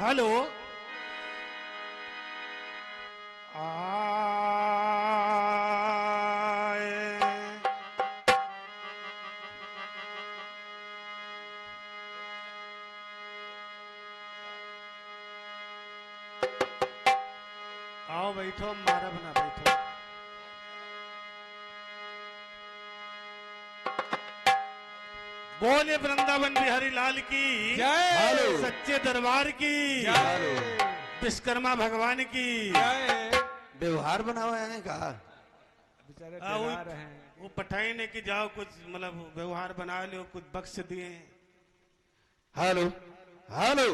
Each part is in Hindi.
हेलो। आए आओ बैठो, मारा बना बैठो। बोले वृंदावन बिहारी लाल की जय। सच्चे दरबार की जय। विश्वकर्मा भगवान की जय। व्यवहार बना हुआ है कहा बेचारे आ, वो, तैयार हैं। वो पठाई ने कि जाओ कुछ मतलब व्यवहार बना लो, कुछ बख्श दिए। Hello hello.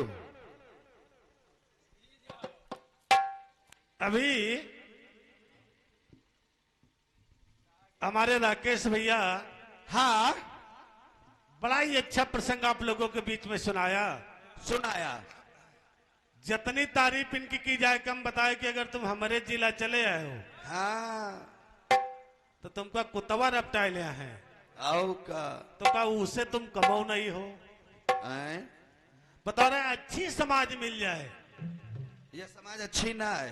अभी हमारे राकेश भैया हाँ बड़ा ही अच्छा प्रसंग आप लोगों के बीच में सुनाया। सुनाया। जितनी तारीफ इनकी की जाए कम बताए कि अगर तुम हमारे जिला चले आए हो हाँ तो तुमका कुतवा रपटाए ले हैं, आओ का तो का उसे तुम कमाओ नहीं हो। आए? बता रहे हैं, अच्छी समाज मिल जाए। ये समाज अच्छी ना है।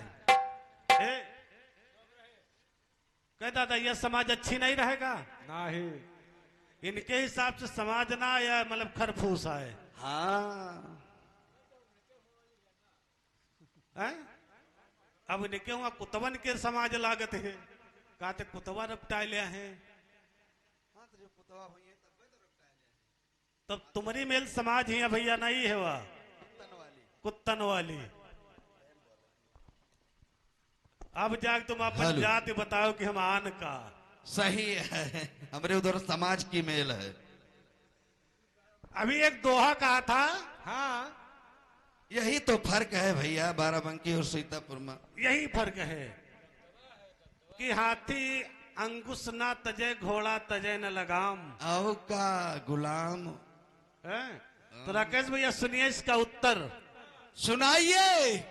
कह दादा यह समाज अच्छी नहीं रहेगा। नहीं। इनके हिसाब से समाज ना या मतलब खरफूस आए हाँ हैं? अब इनके वहां कुतवन के समाज लागत है, कहते कुतवा रपटाए ले हैं। तब तुम्हारी मेल समाज ही है भैया, नहीं है वह कुत्तन वाली। अब जाके तुम अपन हेलो। जाति बताओ कि हम आन का। सही है, हमारे उधर समाज की मेल है। अभी एक दोहा कहा था, हाँ। यही तो फर्क है भैया बाराबंकी और सीतापुर में। यही फर्क है कि हाथी अंकुश ना तजे, घोड़ा तजे न लगाम। आओ का गुलाम। है? तो राकेश भैया सुनिए इसका उत्तर। सुनाइए।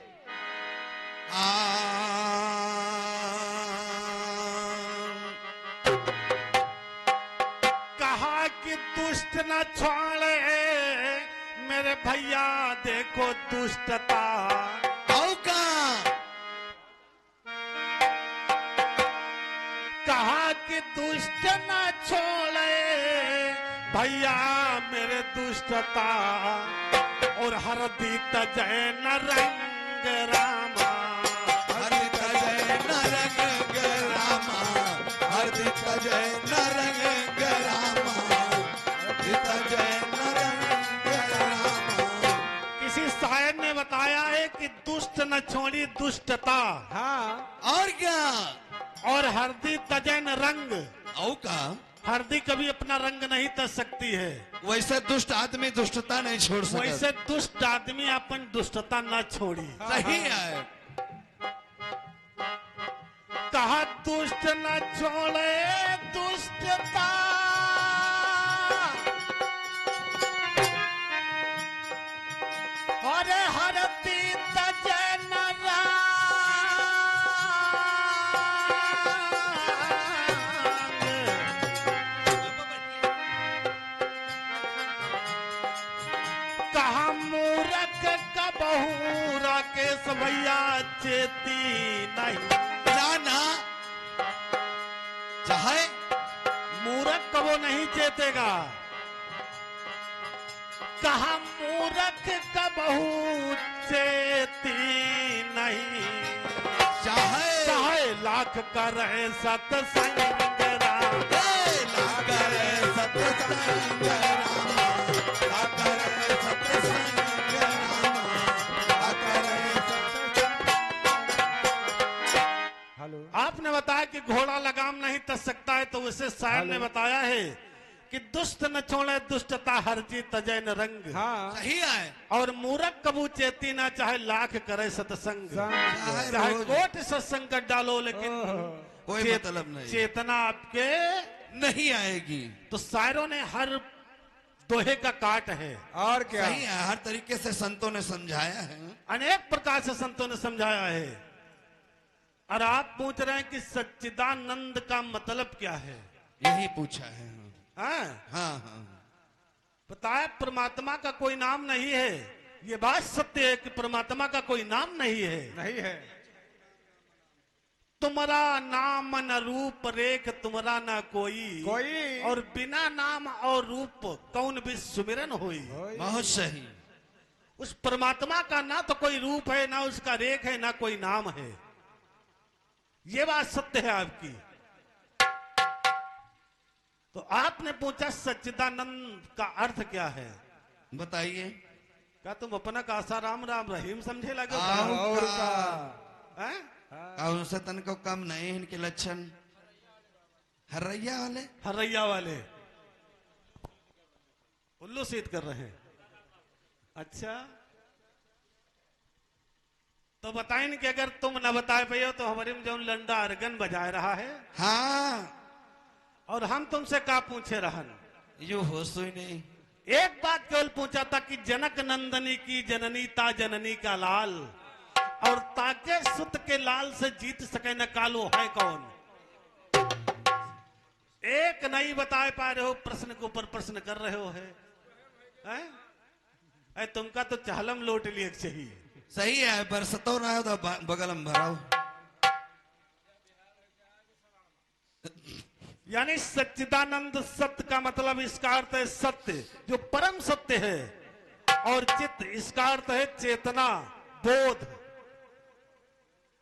कहा कि दुष्ट न छोड़े मेरे भैया, देखो दुष्टता। आओ का कहा कि दुष्ट न छोड़े भैया मेरे दुष्टता, और हरदी तजय न रंग रामा। हरदी तजय न रंग रामा, हरदी तजय न रंग रामा, हरदी तजय न रंग रामा। किसी शायर ने बताया है कि दुष्ट न छोड़ी दुष्टता, हाँ। और क्या? और हरदी तजन रंग। आओ का हरदी कभी अपना रंग नहीं तज सकती है, वैसे दुष्ट आदमी दुष्टता नहीं छोड़ सकता। वैसे दुष्ट आदमी अपन दुष्टता न छोड़ी। सही है। कहा दुष्ट न छोड़े दुष्टता, और हरदी तजन रंग। कहा मूरख का बहू राकेश भैया चेती नहीं। ना ना चाहे मूरख का वो नहीं चेतेगा। कहा मूरख का बहू चेती नहीं, चाहे चाहे लाख का रहे सत्संग राम। ना करे सत्संग रामा, ना करे सत्संग रामा, ना करे हेलो। आपने बताया कि घोड़ा लगाम नहीं तज सकता है, तो उसे शायर ने बताया है कि दुष्ट न छोड़े दुष्टता, हरजी तजय न रंग। हाँ। सही है। और मूरख कबू चेती ना, चाहे लाख करे सत्संग। संग। चाहे रोज कोट सत्संग कर डालो, लेकिन कोई मतलब नहीं। चेतना आपके नहीं आएगी। तो शायरों ने हर दोहे का काट है। और क्या? सही है, हर तरीके से संतों ने समझाया है। अनेक प्रकार से संतों ने समझाया है। और आप पूछ रहे हैं कि सच्चिदानंद का मतलब क्या है? यही पूछा है। हाँ? हाँ हाँ। बताया परमात्मा का कोई नाम नहीं है, ये बात सत्य है कि परमात्मा का कोई नाम नहीं है। नहीं है। तुम्हारा नाम न रूप रेख तुम्हारा ना कोई कोई और बिना नाम और रूप कौन भी सुमिरन होई। बहुत सही। उस परमात्मा का ना तो कोई रूप है, ना उसका रेख है, ना कोई नाम है। ये बात सत्य है आपकी। तो आपने पूछा सच्चिदानंद का अर्थ क्या है? बताइए। क्या तुम अपना कासा राम राम रहीम समझे लगे? और का हैं? और उनसे तन को कम नहीं है इनके लक्षण। हर्रैया वाले हरैया वाले उल्लू सीत कर रहे हैं। अच्छा, तो बताएं कि अगर तुम न बता पाए तो हमारे में जो लंडा अर्गन बजाए रहा है, हाँ और हम तुमसे क्या पूछे रहन? यो होश तो ही नहीं। एक बात केवल पूछा था कि जनक नंदनी की जननी ता जननी का लाल, और ताके सुत के लाल से जीत सके न कालो है कौन? एक नहीं बता पा रहे हो, प्रश्न के ऊपर प्रश्न कर रहे हो है? अरे तुमका तो चाहलम लौट लिए चाहिए। सही है, बरसतो रहा तो बगल में भराओ। यानी सच्चिदानंद सत्य का मतलब इसका अर्थ है सत्य, जो परम सत्य है, और चित्त इसका अर्थ है चेतना, बोध।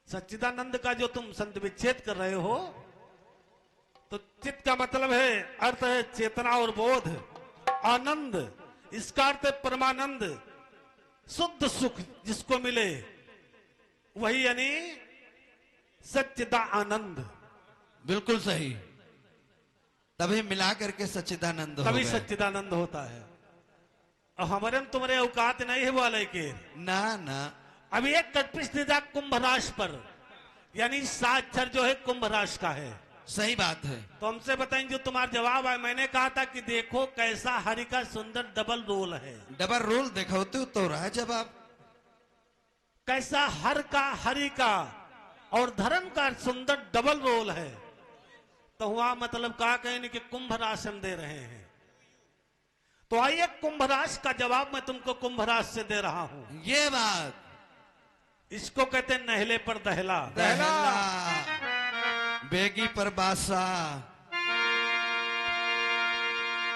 सच्चिदानंद का जो तुम संत विच्छेद कर रहे हो, तो चित्त का मतलब है, अर्थ है चेतना और बोध। आनंद इसका अर्थ है परमानंद, शुद्ध सुख जिसको मिले वही यानी सच्चिदा आनंद। बिल्कुल सही। तभी मिला करके सच्चिदानंद हो तभी गए। सच्चिदानंद होता है। और हमारे में तुम्हारे औकात नहीं है वाले के। ना ना अभी एक कटपिश दिया कुंभ राशि पर, यानी साक्षर जो है कुंभ राशि का है। सही बात है। तो हमसे बताएं जो तुम्हारा जवाब है। मैंने कहा था कि देखो कैसा हरि का सुंदर डबल रोल है। डबल रोल दिखाते तो रहा जवाब। कैसा हर का हरि का और धर्म का सुंदर डबल रोल है। तो हुआ मतलब कहा कहीं कि कुंभ राशि हम दे रहे हैं। तो आइए कुंभ राशि का जवाब मैं तुमको कुंभ राशि से दे रहा हूं। ये बात इसको कहते हैं नहले पर दहला। दहला बेगी पर बासा।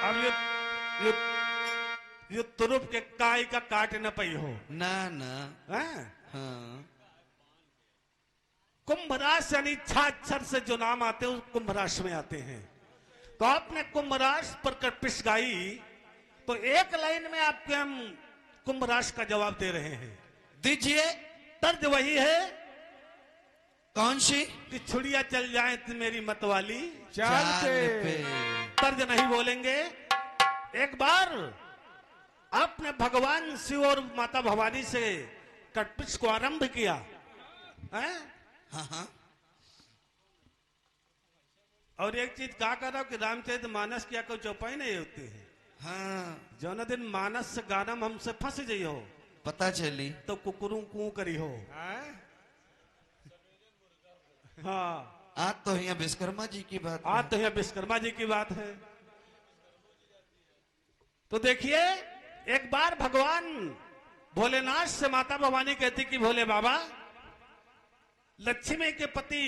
अब ये तुरुप के काय का काट न पई हो। ना ना हैं? हाँ कुंभ राशि यानी छाछर से जो नाम आते हैं कुंभ राशि में आते हैं। तो आपने कुंभ राशि पर कटपिश गाई, तो एक लाइन में आपके हम कुंभ राशि का जवाब दे रहे हैं। दीजिए। तर्ज वही है कौन सी? कि छुड़िया चल जाए तो मेरी मतवाली चाल पे। तर्ज नहीं बोलेंगे। एक बार आपने भगवान शिव और माता भवानी से कटपिश को आरंभ किया है? हाँ हाँ। और एक चीज कहा कर रहा हूं कि रामचरित मानस क्या कोई चौपाई नहीं होती है। हाँ जो न दिन मानस से गाना में हमसे फंस जाइ हो पता चली। तो कुकुरू कू करी हो। हाँ, आज तो यहाँ विश्वकर्मा जी की बात है। आज तो यह विश्वकर्मा जी की बात है। तो देखिए एक बार भगवान भोलेनाथ से माता भवानी कहती कि भोले बाबा, लक्ष्मी के पति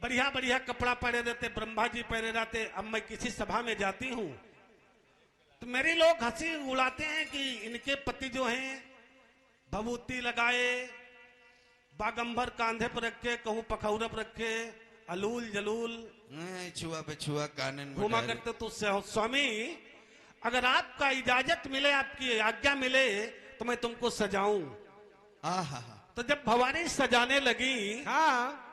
बढ़िया बढ़िया कपड़ा पहने रहते, ब्रह्मा जी पहने रहते। अब मैं किसी सभा में जाती हूं तो मेरे लोग हंसी उड़ाते हैं कि इनके पति जो हैं भभूति लगाए, बागंबर कांधे पर रखे, कहूं पखौरा पर रखे, अलूल जलूल छुआ पे छुआ कानन घूमा करते। तो स्वामी अगर आपका इजाजत मिले, आपकी आज्ञा मिले तो मैं तुमको सजाऊं। आहा। तो जब भवानी सजाने लगी हाँ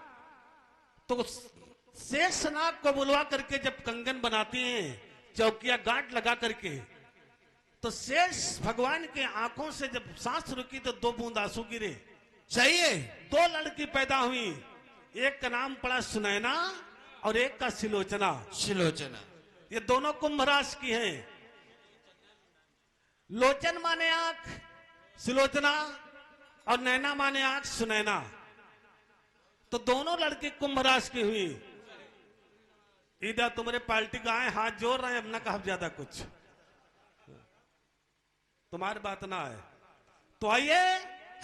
तो शेषनाग को बुलवा करके जब कंगन बनाती हैं, चौकिया गांठ लगा करके, तो शेष भगवान के आंखों से जब सांस रुकी तो 2 बूंद आंसू गिरे। सही है। 2 लड़की पैदा हुई, एक का नाम पड़ा सुनैना और एक का सिलोचना। सिलोचना। ये दोनों कुंभ राशि की हैं। लोचन माने आंख सिलोचना और नैना माने आंख सुनैना। तो दोनों लड़की कुंभ राशि की हुई। इधर तुम्हारे पार्टी का आए हाथ जोड़ रहे हैं, अब ना कहा ज्यादा कुछ, तुम्हारी बात ना है। तो आइए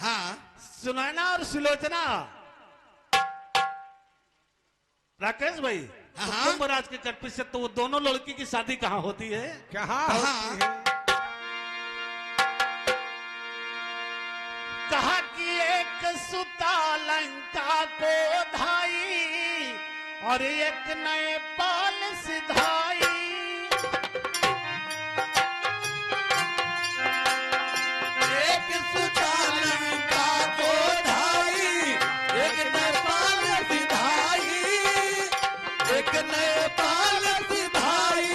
हाँ सुनैना और सुलोचना, राकेश भाई, हाँ, तो हाँ। कुंभ राज के कटपी से तो वो दोनों लड़की की शादी कहाँ होती है? कहाँ हाँ। होती है? कहा कि एक सुता लंका को धाई और एक नए पाल सिधाई। एक सुचालंका को धाई, एक नेपाल सिधाई, एक नेपाल सिधाई।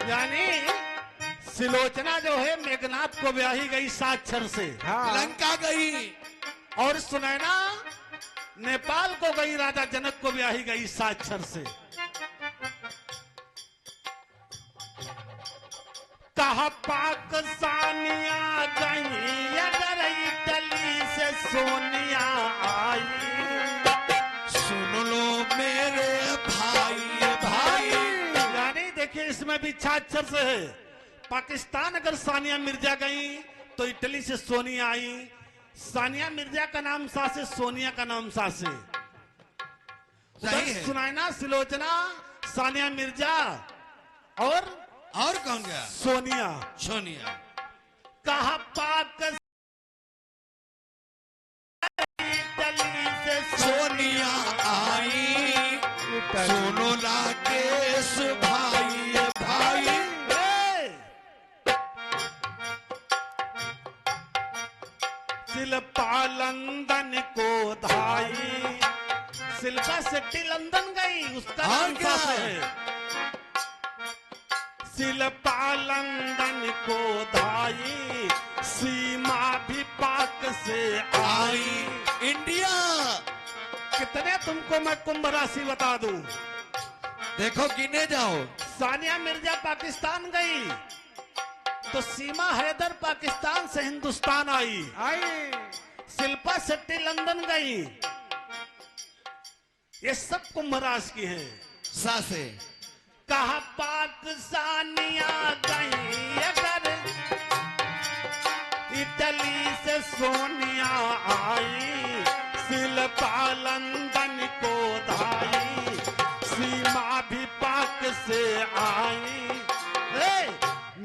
यानी सिलोचना जो है मेघनाथ को ब्याही गई साक्षर से, हाँ लंका गई, और सुनैना नेपाल को गई राजा जनक को ब्याही गई साक्षर से। कहा पाकिस्तानिया गई अगर इटली से सोनिया आई। सुन लो मेरे भाई भाई। यानी देखिए इसमें भी छाछर से है। पाकिस्तान अगर सानिया मिर्जा गई तो इटली से सोनिया आई। सानिया मिर्जा का नाम सा से, सोनिया का नाम सा से। सही है। सुनैना सुलोचना सानिया मिर्जा और कौन गया? सोनिया। सोनिया। कहा पाकिस्तान इटली से सोनिया आई, सुनो राकेश भाई भाई। शिल्पा लंदन को धाई। शिल्पा शेट्टी लंदन गई, उसका और नाम क्या? सा है। शिल्पा लंदन को धाई, सीमा भी पाक से आई। इंडिया। कितने तुमको मैं कुंभ राशि बता दूं। देखो गिने जाओ। सानिया मिर्जा पाकिस्तान गई तो सीमा हैदर पाकिस्तान से हिंदुस्तान आई। आई शिल्पा शेट्टी लंदन गई। ये सब कुंभ राशि की हैं। सासे। कहा पाकिस्तानिया गई अगर इटली से सोनिया आई। शिल्पा लंदन को धाई, सीमा भी पाक से आई।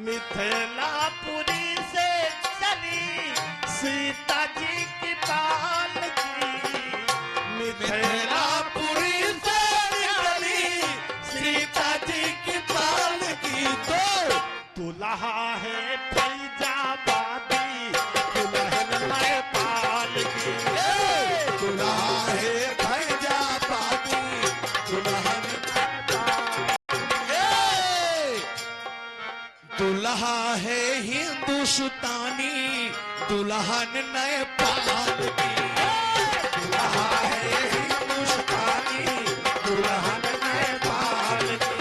मिथिलापुरी से चली सीता जी की पालकी। मिथिलापुरी से चली सीता जी की पालकी। तो दुल्हा है फैजाबादी, दुल्हन नेपाल की। दुल्हा है फैजाबादी, दुल्हन दुल्हा है हिंदुस्तानी, दुल्हन नेपाल की। दुल्हा है हिंदुस्तानी, दुल्हन नेपाल की।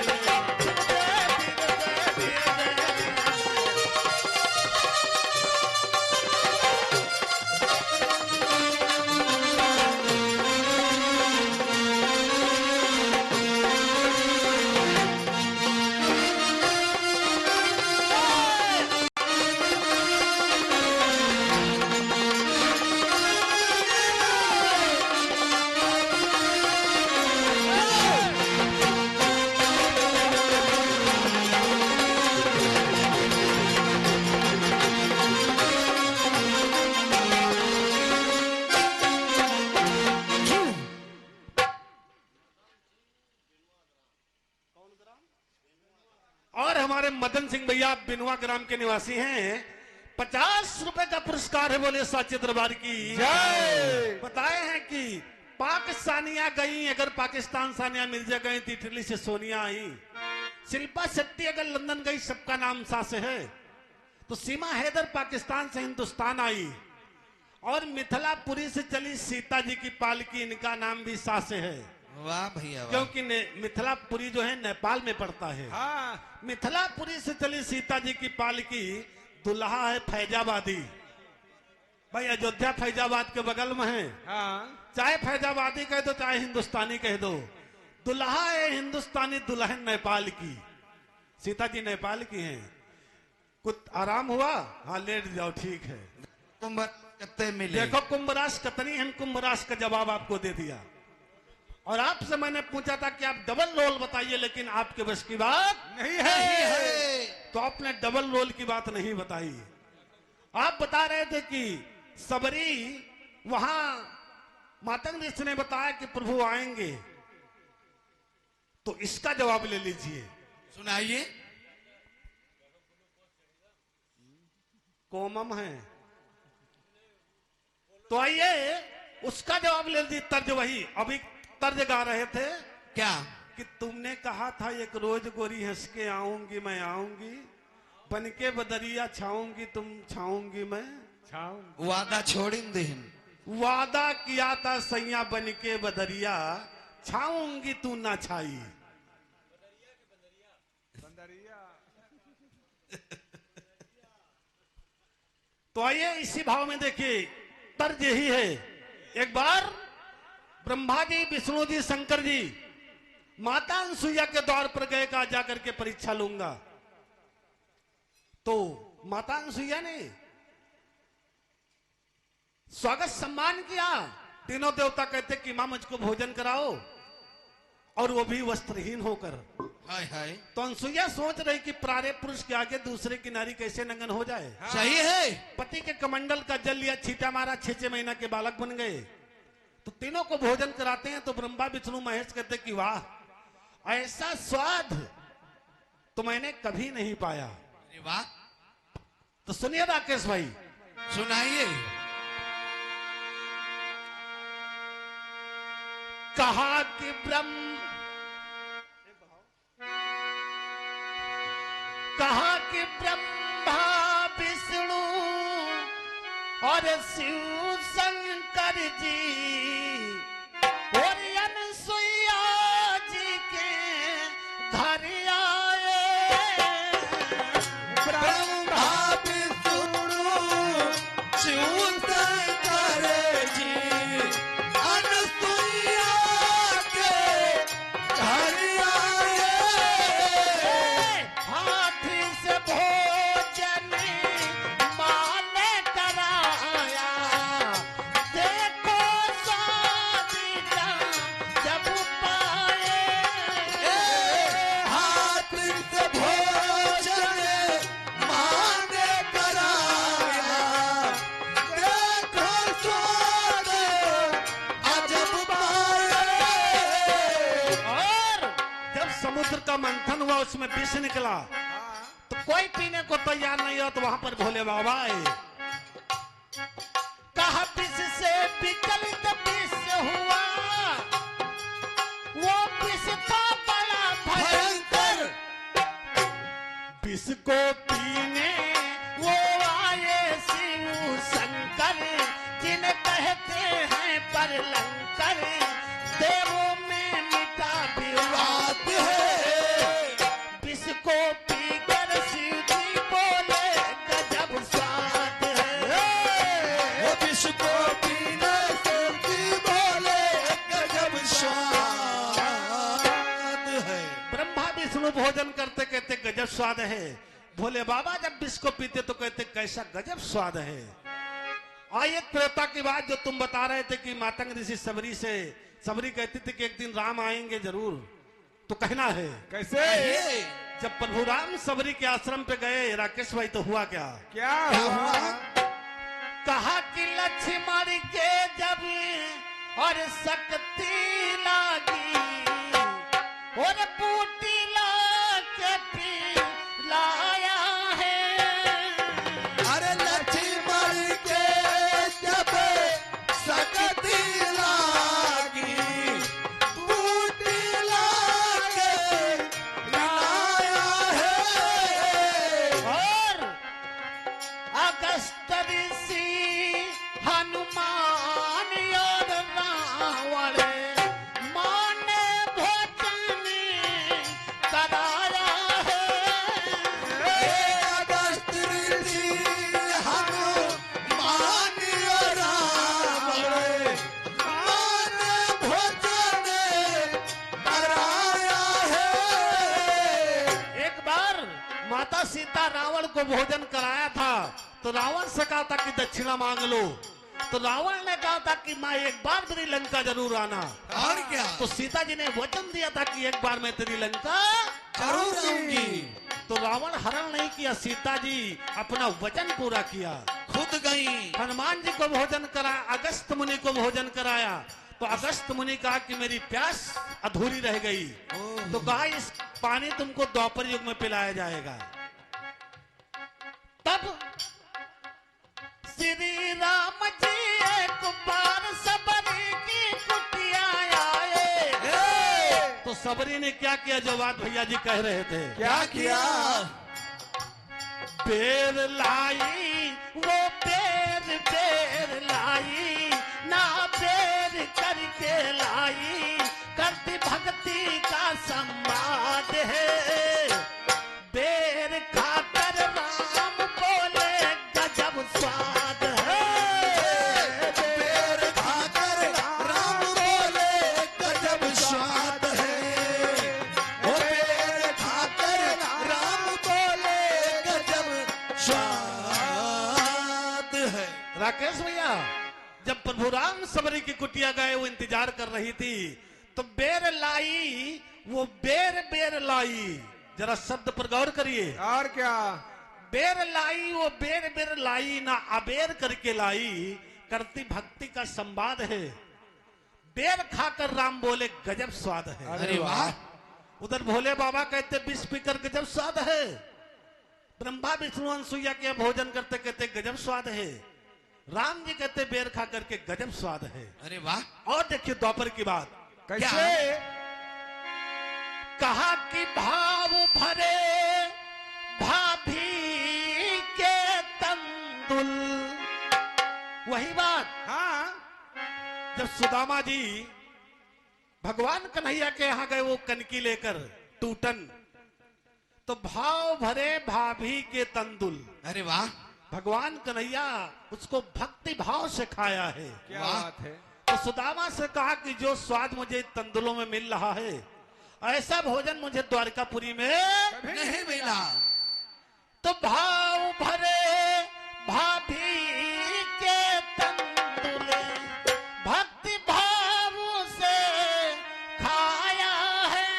और हमारे मदन सिंह भैया बिनवा ग्राम के निवासी हैं। 50 रुपए का पुरस्कार है, बोले साचे दरबार की जय। बताए हैं कि पाक सानिया गई अगर पाकिस्तान, सानिया मिर्जा गई तो इटली से सोनिया आई। शिल्पा शेट्टी अगर लंदन गई, सबका नाम सा से है। तो सीमा हैदर पाकिस्तान से हिंदुस्तान आई। और मिथिलापुरी से चली सीता जी की पालकी, इनका नाम भी सा से है। वाह भैया वाह। क्योंकि मिथिलापुरी जो है नेपाल में पड़ता है। हाँ मिथिलापुरी से चली सीता जी की पालकी। दुल्हा है फैजाबादी। भाई अयोध्या फैजाबाद के बगल में है। हाँ चाहे फैजाबादी कह दो चाहे हिंदुस्तानी कह दो, दुल्हा है हिंदुस्तानी, दुल्हन नेपाल की। सीता जी नेपाल की हैं। कुछ आराम हुआ? हाँ लेट जाओ, ठीक है। कुंभ कितने मिले? देखो कुंभ राशि कतनी है, कुंभ राशि का जवाब आपको दे दिया। और आपसे मैंने पूछा था कि आप डबल रोल बताइए, लेकिन आपके बस की बात नहीं नहीं है। है। तो आपने डबल रोल की बात नहीं बताई। आप बता रहे थे कि सबरी वहां मातंग ऋषि ने बताया कि प्रभु आएंगे, तो इसका जवाब ले लीजिए। सुनाइए। कोमम है, तो आइए उसका जवाब ले लीजिए। तर्ज वही अभी तर्ज गा रहे थे क्या? कि तुमने कहा था एक रोज गोरी हंस के आऊंगी मैं आऊंगी, बनके बदरिया छाऊंगी तुम छाऊंगी मैं। वादा छोड़िन देहन। वादा किया था सैया बनके बदरिया छाऊंगी तू ना छाई। तो आइए इसी भाव में देखिए, तर्ज यही है। एक बार ब्रह्मा जी, विष्णु जी, शंकर जी माता अनसुईया के द्वार पर गए, कहा जाकर के परीक्षा लूंगा। तो माता अनसुईया ने स्वागत सम्मान किया। तीनों देवता कहते कि मां मुझको भोजन कराओ, और वो भी वस्त्रहीन होकर। हाय हाय। तो अनसुईया सोच रही कि प्रारे पुरुष के आगे दूसरे की नारी कैसे नंगन हो जाए। सही है। पति के कमंडल का जल लिया, छींटा मारा, 6 महीना के बालक बन गए। तो तीनों को भोजन कराते हैं। तो ब्रह्मा विष्णु महेश कहते कि वाह, ऐसा स्वाद तो मैंने कभी नहीं पाया। अरे वाह। तो सुनिए राकेश भाई, सुनाइए। कहा कि ब्रह्म, कहा कि ब्रह्मा विष्णु और शिव शंकर जी और अनसुईया जी के घर आए। ब्रह्मा विष्णु शिव शंकर जी अनसुईया के घर आए। हाथी से भोजन माने कराया, देखो साबिता जब पाए। हाथ से भोजन माने कराया, देखो स्वाद अजब पाए। और जब समुद्र का मंथन हुआ, उसमें विष निकला, तो कोई पीने को तैयार नहीं हो। तो वहां पर भोले बाबा आए। कहा विष से विकलित विष हुआ, वो विष था बड़ा भयंकर। विष को पीने वो आए शिव शंकर, जिन्हें कहते हैं परलंकर। देवों में मिटा विवाद है, विष को पीकर शिव जी बोले गजब स्वाद है। वो विष को पीने से जी बोले गजब स्वाद है। ब्रह्मा विष्णु भोजन करते कहते गजब स्वाद है। भोले बाबा जब विष को पीते तो कहते कैसा गजब स्वाद है। आइए त्रेता की बात जो तुम बता रहे थे कि मातंग ऋषि सबरी से, सबरी कहती थी कि एक दिन राम आएंगे जरूर, तो कहना है कैसे? जब प्रभु राम सबरी के आश्रम पे गए राकेश भाई, तो हुआ क्या? क्या क्या हुआ? हुआ? कहा कि लक्ष्मण के जब और शक्ति लागी, और बूटी ला के पी लाया है। अरे लक्ष्मण के जब शक्ति लागी, बूटी लाके लाया है। और अगस्त ऋषि हनुमान और रावण माने भोजन कराया है। अगस्त ऋषि हनुमान रावण माने भोजन कराया है। एक बार माता सीता रावण को को भोजन कराया था तो रावण से कहा था कि दक्षिणा मांग लो, तो रावण ने कहा था कि मैं एक बार मेरी लंका जरूर आना। और क्या तो सीता जी ने वचन दिया था कि एक बार मैं तेरी लंका जरूर आऊंगी। तो रावण हरण नहीं किया, सीता जी अपना वचन पूरा किया, खुद गई। हनुमान जी को भोजन कराया, अगस्त मुनि को भोजन कराया। तो अगस्त मुनि कहा कि मेरी प्यास अधूरी रह गई, तो कहा इस पानी तुमको द्वापर युग में पिलाया जाएगा। तब श्री राम जी एक बार सबरी की कुटिया आए। तो सबरी ने क्या किया, जो बात भैया जी कह रहे थे, क्या किया? बेर लाई वो बेर लाई, ना बेर करके लाई, करती भक्ति का संवाद है। बेर खाकर राम बोले गजब स्वाद है। बेर खाकर राम बोले गजब स्वाद है। ओ बेर खाकर राम बोले गजब स्वाद है। राकेश भैया, जब प्रभु राम सबरी की कुटिया गए, वो इंतजार कर रही थी, तो बेर लाई वो बेर लाई, जरा शब्द पर गौर करिए। और क्या? बेर लाई वो बेर लाई, ना अबेर करके लाई, करती भक्ति का संवाद है। बेर खाकर राम बोले गजब स्वाद है। अरे वाह। उधर भोले बाबा कहते विष पीकर गजब स्वाद है। ब्रह्मा विष्णु अनसुईया के भोजन करते कहते गजब स्वाद है। राम जी कहते बेर खा करके गजब स्वाद है। अरे वाह। और देखिए द्वापर की बात, कैसे? कहा कि भाव भरे भाभी के तंदुल। वही बात, हाँ, जब सुदामा जी भगवान कन्हैया के यहां गए, वो कनकी लेकर टूटन, तो भाव भरे भाभी के तंदुल। अरे वाह। भगवान कन्हैया उसको भक्ति भाव से खाया है। क्या वाह। बात है? तो सुदामा से कहा कि जो स्वाद मुझे तंदुलों में मिल रहा है, ऐसा भोजन मुझे द्वारकापुरी में नहीं मिला। तो भाव भरे भाभी के तंदुल, भक्ति भाव से खाया है।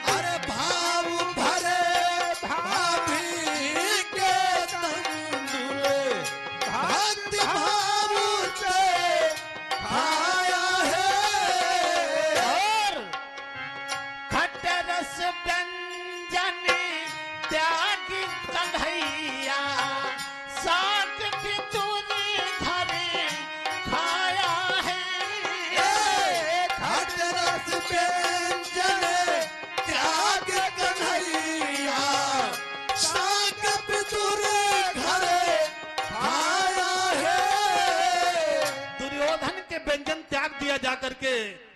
अरे भाव भरे भाभी के तंदुल, भक्ति भाव से खाया है। और खटरस व्यंजन त्यागी कन्हैया, साग बितुरी घरे खाया है। खटरस व्यंजन त्याग कन्हैया, साग बितुर घरे खाया है। दुर्योधन के व्यंजन त्याग दिया जाकर के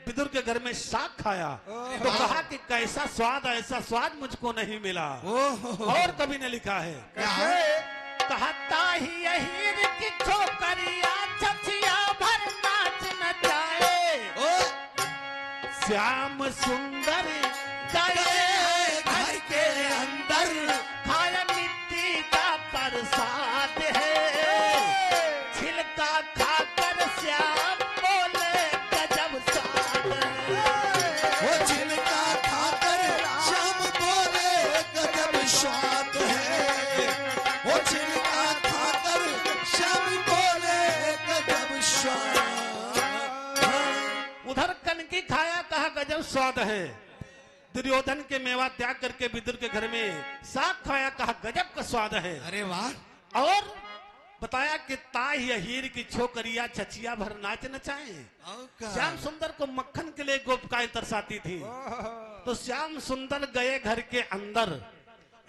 विदुर के घर में साग खाया, तो कहा कि कैसा स्वाद, ऐसा स्वाद मुझको नहीं मिला। ओहो। और कवि ने लिखा है, कहता ही यही की छोकरिया छछिया भर नाच न जाए। श्याम सुंदर गए घर के अंदर, खाया मिट्टी का प्रसाद है। छिलका खाकर श्याम बोले गजब स्वाद है। वो छिलका खाकर श्याम बोले गजब स्वाद है। वो छिलका खाकर श्याम बोले गजब स्वाद है। उधर कनकी खाया, कहा गजब स्वाद है। दुर्योधन के मेवा त्याग करके विदुर के घर में साग खाया, कहा गजब का स्वाद है। अरे वाह। और बताया कि ताही हीर की छोकरिया छछिया भर नाच नचाए। श्याम सुंदर को मक्खन के लिए गोपिकाएं तरसाती थी। तो श्याम सुंदर गए घर के अंदर,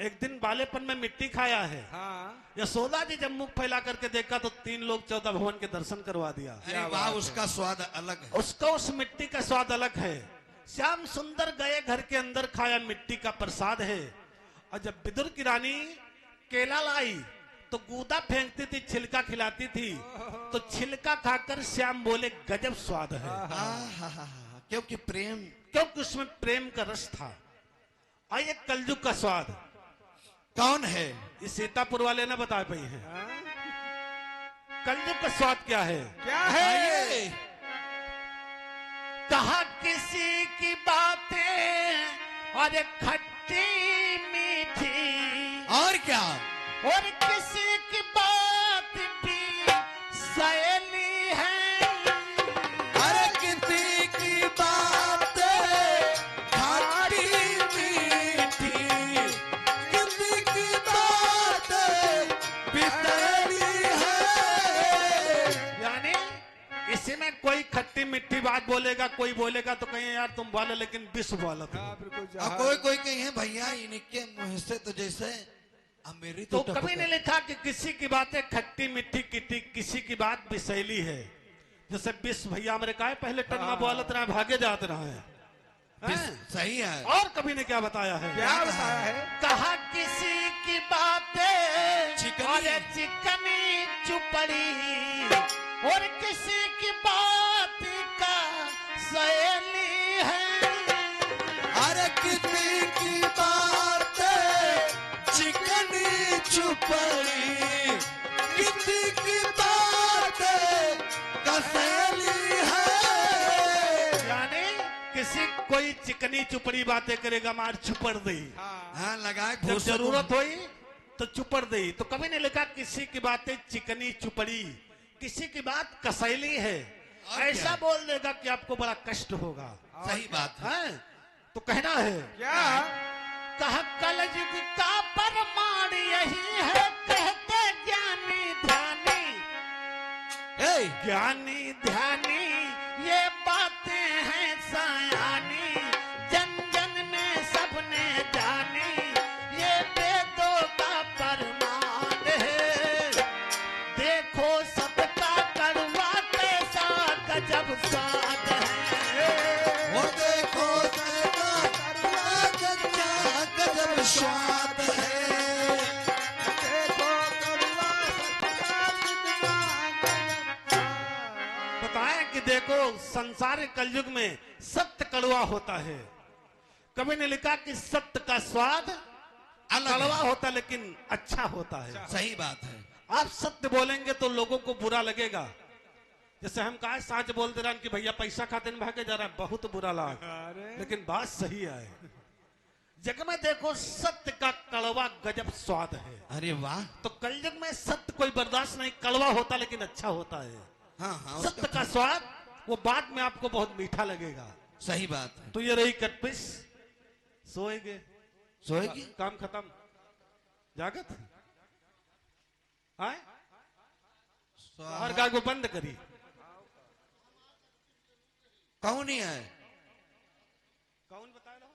एक दिन बालेपन में मिट्टी खाया है। हाँ, यशोदा जी जब मुख फैला करके देखा तो 3 लोग 14 भवन के दर्शन करवा दिया। अरे वाह, उसका स्वाद अलग है। उसका उस मिट्टी का स्वाद अलग है। श्याम सुंदर गए घर के अंदर, खाया मिट्टी का प्रसाद है। और जब विदुर की रानी केला लाई तो गूदा फेंकती थी, छिलका खिलाती थी, तो छिलका खाकर श्याम बोले गजब स्वाद है। क्योंकि प्रेम, क्योंकि उसमें प्रेम का रस था। और ये कलयुग का स्वाद, कौन है? ये सीतापुर वाले ना बता पाई हैं। कलयुग का स्वाद क्या है? क्या है? आइए। कहा किसी की बातें और खट्टी मीठी, और क्या? और किसी की बात भी सहेली है। अरे किसी की बात खट्टी मीठी, किसी की बात बिसरी है। यानी इसी में कोई खट्टी मिट्टी बात बोलेगा, कोई बोलेगा तो कहें यार तुम बोले लेकिन विश्व बोला था। और कोई कोई कहे भैया इनके मुंह से तो जैसे मेरी तो कभी नहीं लिखा कि किसी की बातें खट्टी मिट्टी किसी की बात विषैली है। जैसे विश्व भैया हमारे कहा पहले टनमा बोलत रहा भागे जात रहा है। सही है। और कभी ने क्या बताया है? क्या बताया है? कहा किसी की बातें चिकनी। और चिकनी चुपड़ी, और किसी की बात का सहेली है। अरे किसी की बात चिकनी चुपड़ी, किसी की बात कसैली है। यानी किसी कोई चिकनी चुपड़ी बातें करेगा मार चुपड़ दे, हाँ लगाए जब जरूरत हुई तो चुपड़ दे। तो कभी नहीं लिखा किसी की बातें चिकनी चुपड़ी, किसी की बात कसैली है। और ऐसा क्या? बोल देगा कि आपको बड़ा कष्ट होगा। सही बात है। है तो कहना है क्या? कहा कलयुग का प्रमाण यही है, कहते ज्ञानी ध्यानी। ए, ज्ञानी ध्यानी ये बातें हैं सयानी, जन जन में सबने जानी, ये वेदों का प्रमाण है। देखो सबका कड़वा कैसा गजब स्वाद है। वो देखो सैना कच्चा गजब स्वाद है। देखो करुणा सत्या कितना बताएं कि देखो संसार कलयुग में सत्य कड़वा होता है। कभी ने लिखा कि सत्य का स्वाद अलग है। कड़वा होता लेकिन अच्छा होता है। सही बात है। आप सत्य बोलेंगे तो लोगों को बुरा लगेगा। जैसे हम कहा साच बोलते रहे कि भैया पैसा खाते में भागे जा रहा है, बहुत बुरा लगा, लेकिन बात सही है। जग में देखो सत्य का कड़वा गजब स्वाद है। अरे वाह। तो कलयुग में सत्य कोई बर्दाश्त नहीं, कड़वा होता लेकिन अच्छा होता है। हाँ हाँ सत्य का स्वाद वो बाद में आपको बहुत मीठा लगेगा। सही बात है। तो ये रही कटपिस। सोएंगे, सोएगी? काम खत्म, जागत आए और गाय को बंद करी। कौन ही है? कौन बताया लो?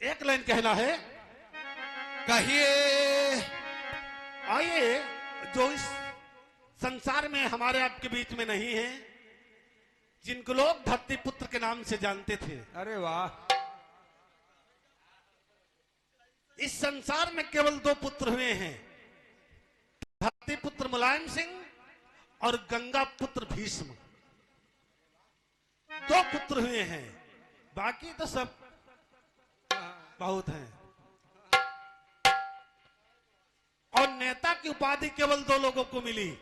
एक लाइन कहना है। कहिए। आइए जो इस संसार में हमारे आपके बीच में नहीं है, जिनको लोग धरती पुत्र के नाम से जानते थे। अरे वाह। इस संसार में केवल दो पुत्र हुए हैं, धरती पुत्र मुलायम सिंह और गंगा पुत्र भीष्म। दो पुत्र हुए हैं, बाकी तो सब बहुत हैं। और नेता की उपाधि केवल दो लोगों को मिली,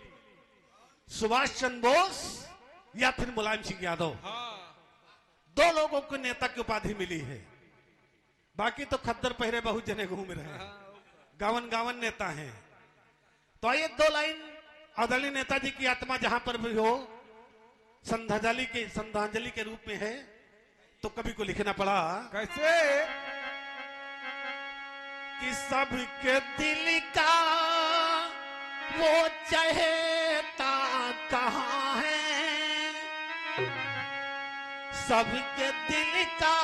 सुभाष चंद्र बोस या फिर मुलायम सिंह यादव। दो लोगों को नेता की उपाधि मिली है, बाकी तो खद्दर पहरे बहुत जने घूम रहे हैं, गावन गावन नेता हैं। तो ये दो लाइन आदरणीय नेताजी की आत्मा जहां पर भी हो श्रद्धांजलि के रूप में है, तो कवि को लिखना पड़ा कैसे? कि सबके दिल का वो चहेता कहाँ है, सबके दिल का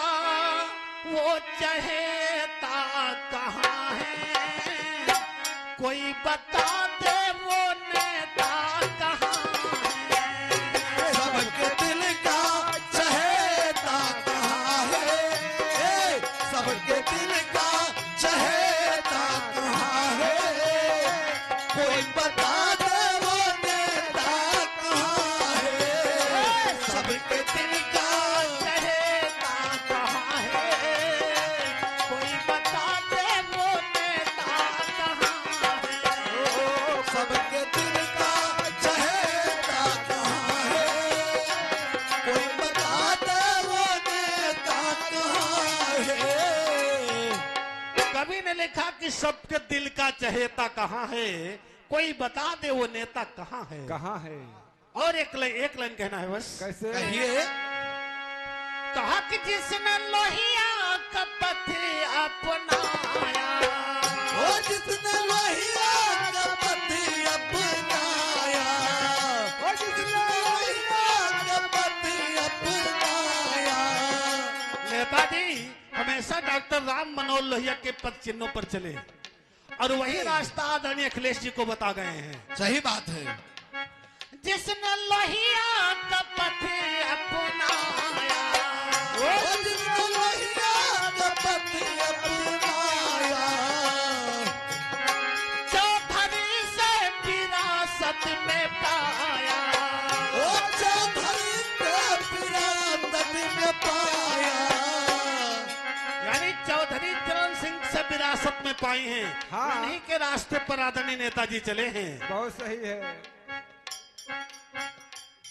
वो चहेता कहाँ है, कोई बता दे वो नेता कहाँ है। सबके दिल का चहेता कहाँ है, सबके दिल का चहेता कहाँ है, कोई बता दे वो नेता कहाँ है। कहाँ है? और एक लाइन कहना है बस। कैसे? कहिए। कहा कि जिसने लोहिया का पथ अपनाया, ओ जिसने लोहिया का पथ अपनाया, ओ जिसने लोहिया का पथ अपनाया। नेताजी हमेशा डॉक्टर राम मनोहर लोहिया के पद चिन्हों पर चले और वही रास्ता आदरणीय अखिलेश जी को बता गए हैं। सही बात है। जिसने लोहिया का पथ अपनाया, ओ जिसने लोहिया का पथ अपनाया, चौधरी से विरासत में पाया, ओ चौधरी के विरासत में पाया। यानी चौधरी चरण सिंह से विरासत में पाई हैं। हाँ। उन्हीं के रास्ते पर आदरणीय नेताजी चले हैं। बहुत सही है।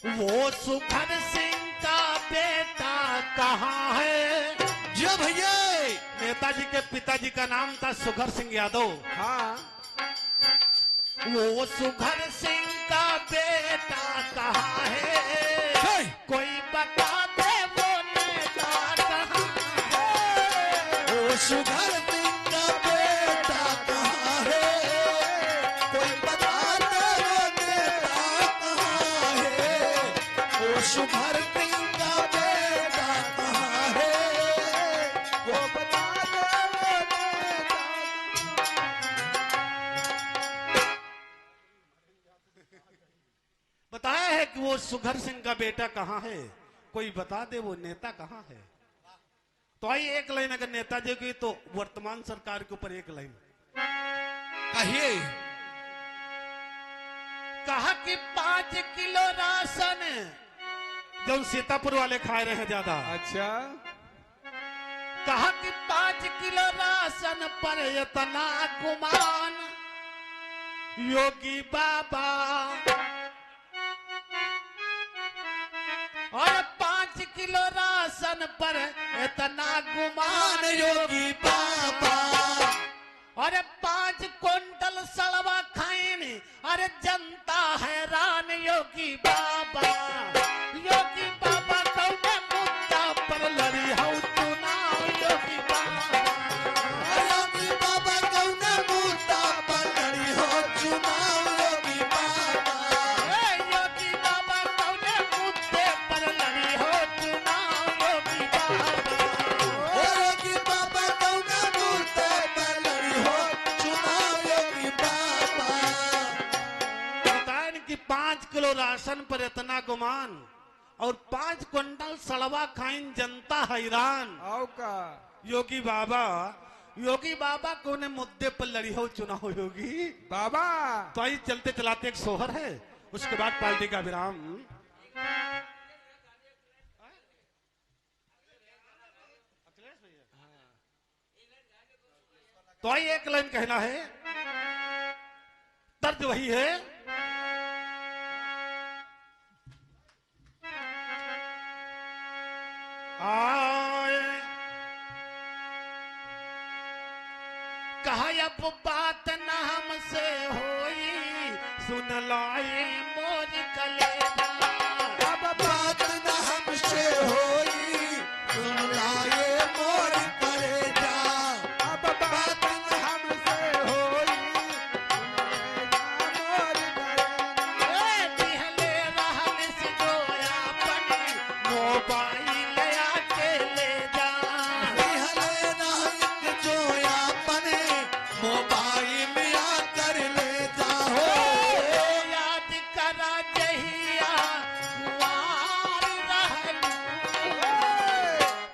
वो सुखद सिंह का बेटा कहाँ है। जो भैया नेताजी के पिताजी का नाम था सुखर सिंह यादव। हाँ, वो सुखर सिंह का बेटा कहाँ है, कोई बता दे वो नेता कहाँ है। ओ सुघर सिंह का बेटा कहाँ है, कोई बता दे वो नेता कहाँ है। ओ सुघर सिंह का बेटा कहाँ है, वो बता दे वो नेता। बताया है कि वो सुघर सिंह का बेटा कहाँ है, कोई बता दे वो नेता कहाँ है। तो आइए एक लाइन अगर नेताजी की तो वर्तमान सरकार के ऊपर एक लाइन। कहिए। कहा कि 5 किलो राशन जो सीतापुर वाले खा रहे हैं ज्यादा। अच्छा, कहा कि 5 किलो राशन पर इतना गुमान, योगी बाबा और 5 किलो राशन पर इतना गुमान, योगी बाबा और 5 क्विंटल सड़वा खाएंगे, अरे जनता हैरान। योगी बाबा कौने मुद्दा पर लड़ी हो चुनाव। योगी बाबा योगी बाबा कौने मुद्दा पर लड़ी हो चुनाव। योगी बाबा योगी बाबा कौने मुद्दे पर लड़ी हो चुनाव। योगी बाबा योगी बाबा कौने मुद्दे पर लड़ी हो चुनाव। योगी बाबा बताएं कि 5 किलो राशन पर इतना गुमान और 5 क्विंटल सड़वा खाइन, जनता हैरान। आओ का। योगी बाबा कौने मुद्दे पर लड़ी हो चुनाव। योगी बाबा तो आई चलते चलाते एक सोहर है, उसके बाद पार्टी का विराम। तो आई एक लाइन कहना है, तर्ज वही है। आए कहा अब बात न हमसे होई, सुन लाए मोर कलेजा। अब बात न हमसे होई, सुन लाए मोर कलेजा। अब बात न हमसे होई, मोर कलेजा। दिहले रहन से जोया पनी, मोबाइल आके ले जा। दिहले नाहिक जोया पने, मोबाइल आकर ले जाओ। याद करा जहिया कुंवार रहलू,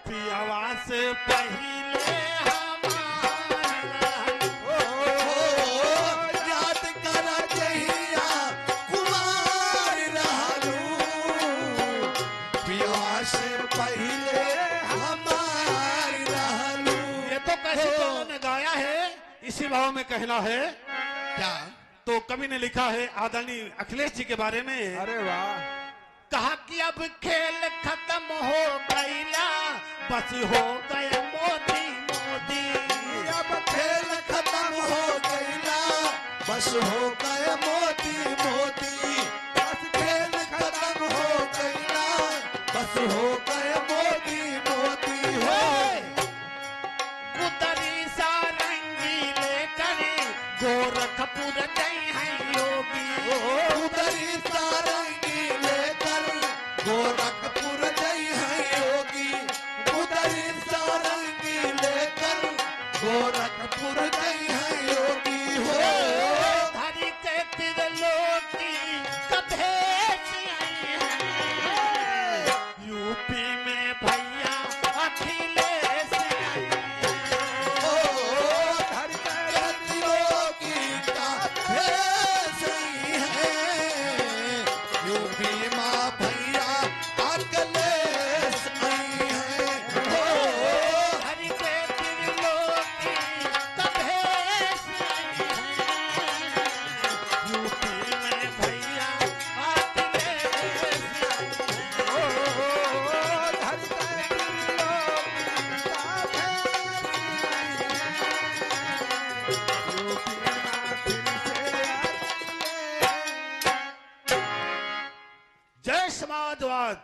पियवा से पहिले हमार रहलू। याद कर जहिया कुमार रहलू, विवाह से पहले हमार रहलू। ये तो कैसे दोनों ने गाया है, इसी भाव में कहना है। क्या? तो कवि ने लिखा है आदरणीय अखिलेश जी के बारे में। अरे वाह, कहा कि अब खेल खत्म हो गईला, बस हो गए मोदी मोदी। मोदी। अब खेल खत्म हो गईला बस हो गए मोदी मोदी बस खेल खत्म हो गईला बस हो गए मोदी मोदी हो गुदरी सारंगी लेकर गोरखपुर गए हैं योगी। उधरी सारंगी लेकर गोरखपुर गई है योगी उधरी सारंगी लेकर गोरखपुर गई है योगी हो धरी के त्रिलोकी कभेश आई हैं। यूपी में भैया अखिलेश आई हैं। हर योगी का भेष ही है यूपी माँ भैया अखिलेश आई है धरी के त्रिलोकी कभेश आई हैं। यूपी में भैया अखिलेश आई हैं। जय समाजवाद,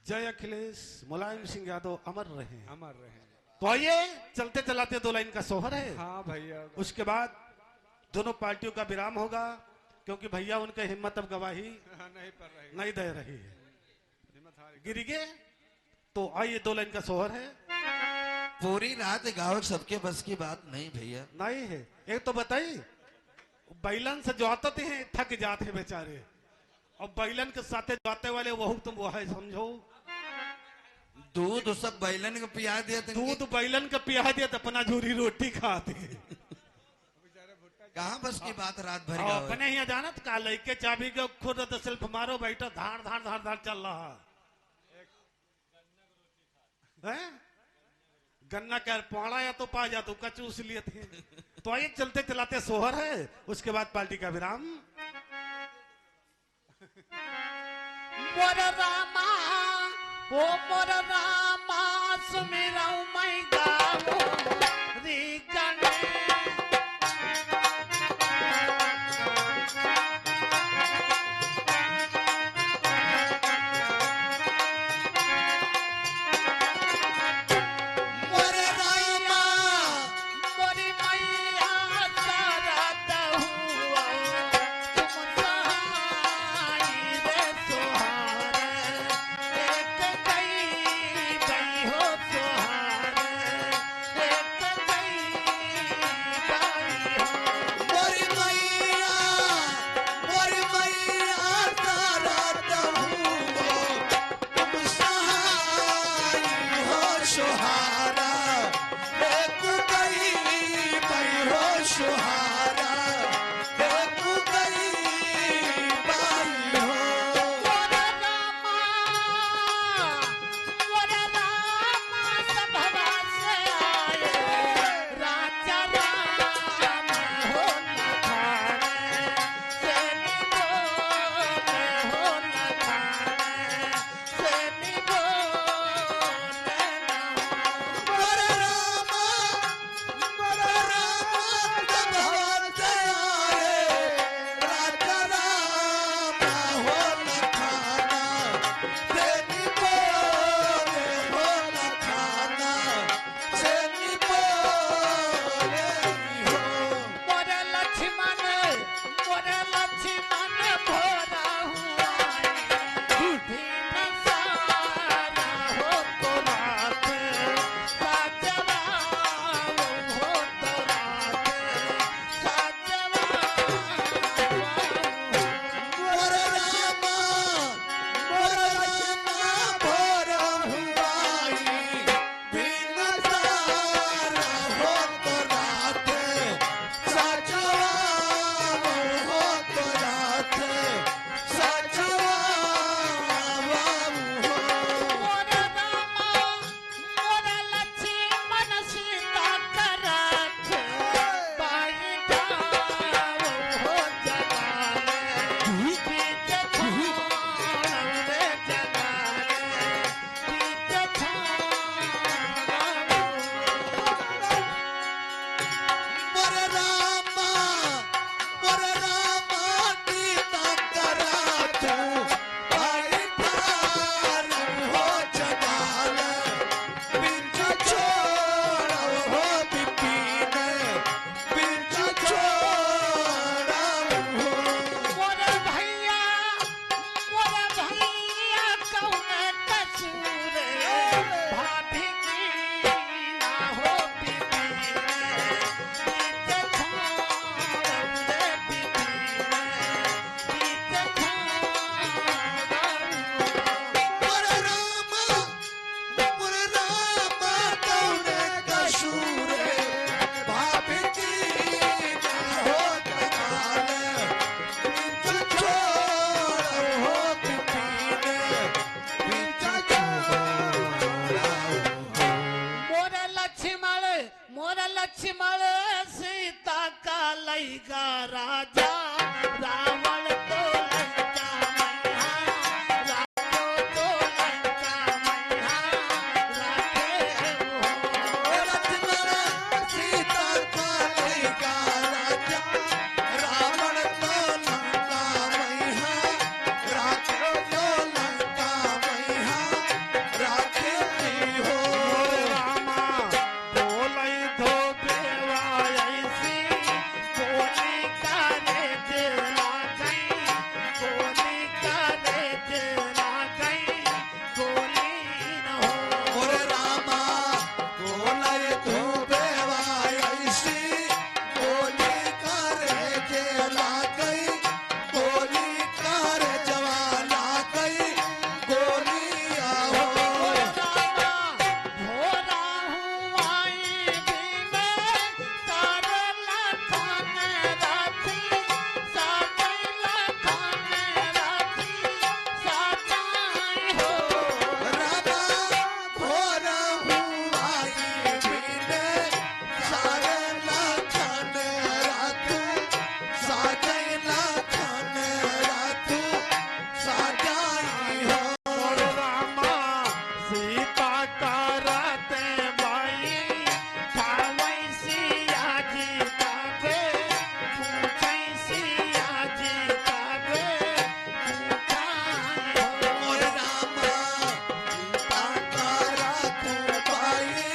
जय अखिलेश, मुलायम सिंह यादव अमर रहे। अमर रहे। तो आइए चलते चलाते 2 लाइन का सोहर है। हाँ भैया, उसके बाद दोनों पार्टियों का विराम होगा, क्योंकि भैया उनके हिम्मत अब गवाही नहीं पर रही, नहीं दे रही है, हिम्मत हार गई। गिर गए। तो आइए 2 लाइन का सोहर है। पूरी रात गाँव सबके बस की बात नहीं भैया नहीं है। एक तो बताइए, बैलन से जोतते हैं थक जाते हैं बेचारे, और बैलन के साथे जोते वाले वह तुम वो है समझो। दूध सब बैलन को पिया दिया दूध बैलन का पिया दिया तो अपना झूरी रोटी खाते। कहाँ बस की बात रात भर और गाँव अपने यहाँ जानत का लेके चाबी के खुद तो सेल्फ मारो बैठो, धाड़ धाड़ धाड़ धाड़ चल रहा है। गन्ना का पौड़ा या तो पा जा तो कचूस लिए थे। तो आइए चलते चलाते सोहर है, उसके बाद पार्टी का विराम। मोर रामा ओ मोर रामा सुमिरऊ मैं गावो रे गणे। मोरे रामा मोरी मैया शरद हुआ तुम सहाय रे सोहारे। एक गई हो सोहारे, एक गई लक्ष्मण सीता का लैका राजा रावण तो लंका मैया राजो तो लंका मैया राखे हो लक्ष्मण सीता का लैका राजा रावण को लंका मैया राखे जो लंका मैया राखे हो रामा बोलै धोबे ऐसी बोली करे दिला गई बोली करे दिला गई बोली न हो और रामा बोले धोबे ऐसी बोली करे जेला गई बोली करे जवाना गई गोलिया हो रामा भोर हुआई बिने सारे लखन रातू साजै लखन रातू साजाई हो सीता करते भाई खावै सिया जी तबे पूछै सिया जी तबे पूछाई हो और रामा सीता का रातू पाई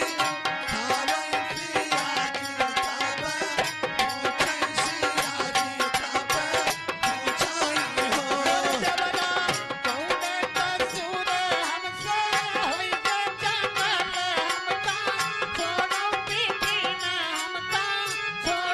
खावै सिया जी तबे पूछै सिया जी तबे पूछाई हो जबना कौने कसूर हमसे होई गे जंगल हमका छोड़ो पीटी ना हमका छोड़ो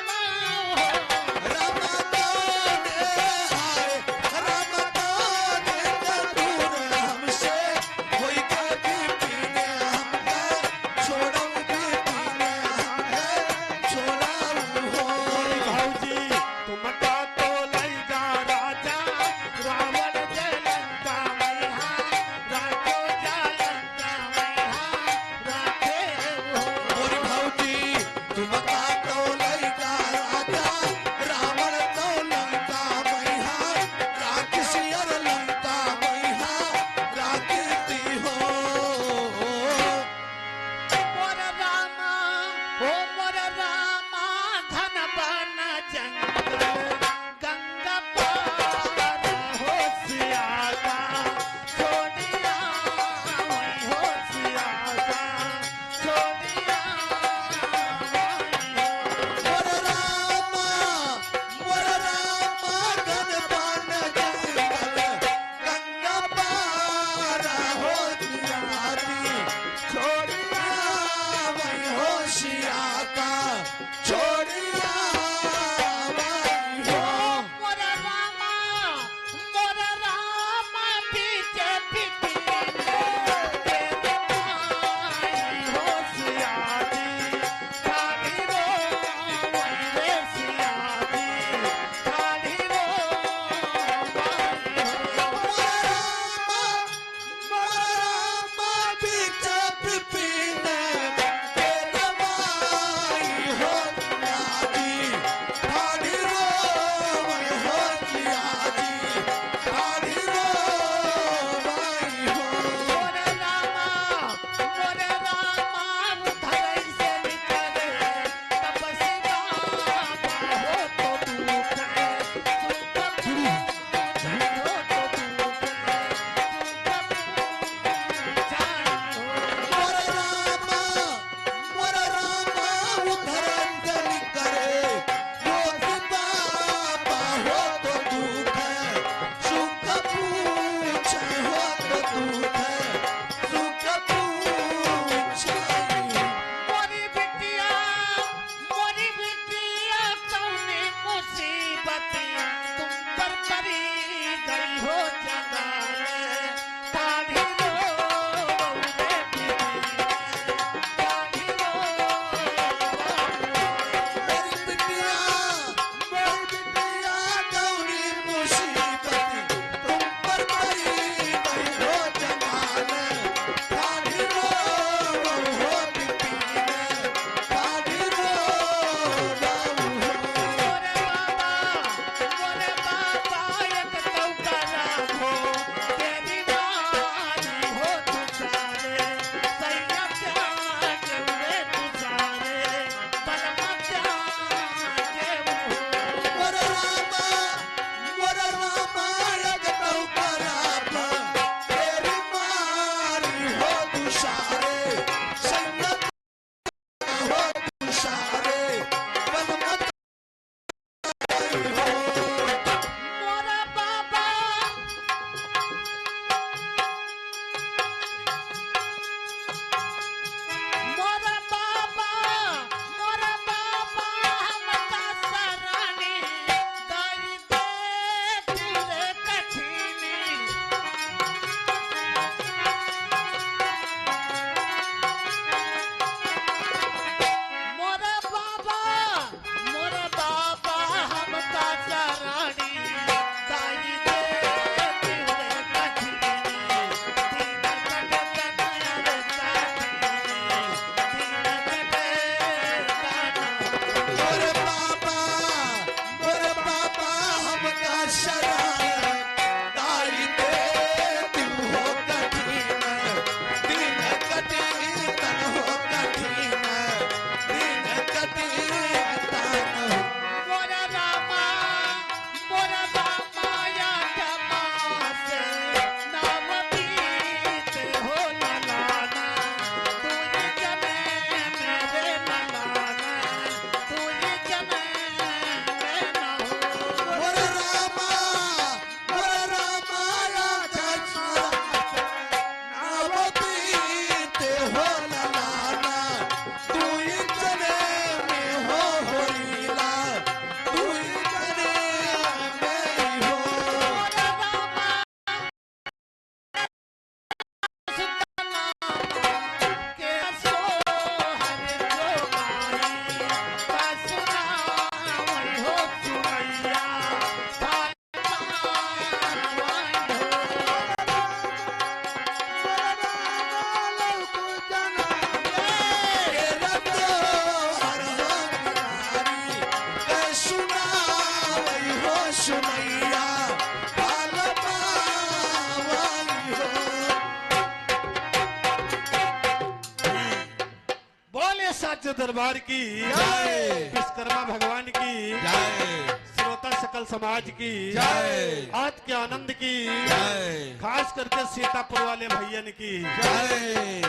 दरबार की जय। विश्वकर्मा भगवान की जय श्रोता सकल समाज की जय आज के आनंद की जय खास करके सीतापुर वाले भैयन की जय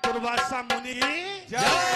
दुर्वासा मुनि की जय